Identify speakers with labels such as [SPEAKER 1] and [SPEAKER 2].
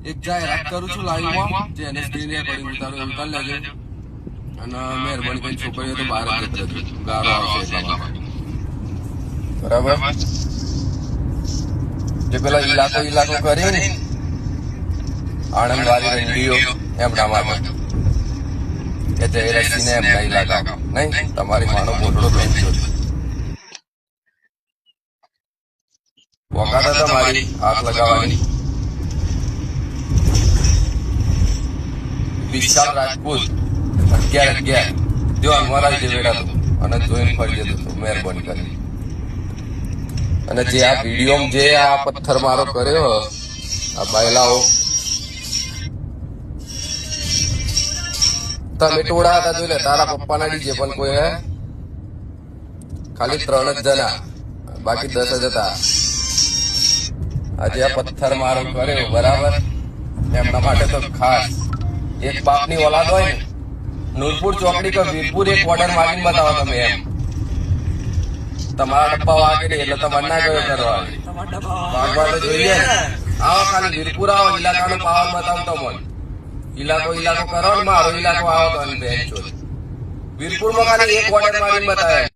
[SPEAKER 1] એક જાહેરાત કરું છું લાઈવમાં, જે એને સ્ક્રીન રેકોર્ડિંગ ઉતાર લેજો. અને મહેરબાની કરીને છોકરીઓ તો બહાર જ જતો રહેજો, ગારો આવશે એટલા માટે. બરાબર? જે પેલા ઇલાકો કરી ને આણંદ વાળી રંડીઓ એમના માટે કે જયરસિંહ ને એમના ઇલાકા નહીં, તમારી માનો પોટડો બેંચો વખત તમારી હાથ લગાવવાની. વિશાલ રાજપૂત 11 જો અમારા જે વેડા હતો અને જોઈને ફરી જતો હતો, મહેરબાની કરી. અને જે આ વિડીયો જે આ પથ્થર મારો કર્યો આ બાયલાઓ, તમે ટોળા હતા જોઈ લે, તારા પપ્પાના ડીજે પણ કોઈ હે ખાલી 3 જ જણા, બાકી 10 જ હતા. આજે આ પથ્થર મારો કર્યો બરાબર, એમના માટે તો ખાસ એક બાપની ઓલાદ હોય ને, નૂરપુર ચોકડી કે વીરપુર એક ઓર્ડર મારીને બતાવો તમે. એમ તમારા ડબ્બા વાગે નહીં એટલે તમારે ના ગયો કરવા વાગવા તો જોઈએ. આવો ખાલી વીરપુર આવો, ઇલાકાનો પાવર બતાવતો મને. ઇલાકો કરો ને, મારો ઇલાકો આવો તો બેન છો. વીરપુરમાં ખાલી એક ઓર્ડર મારીને બતાવે.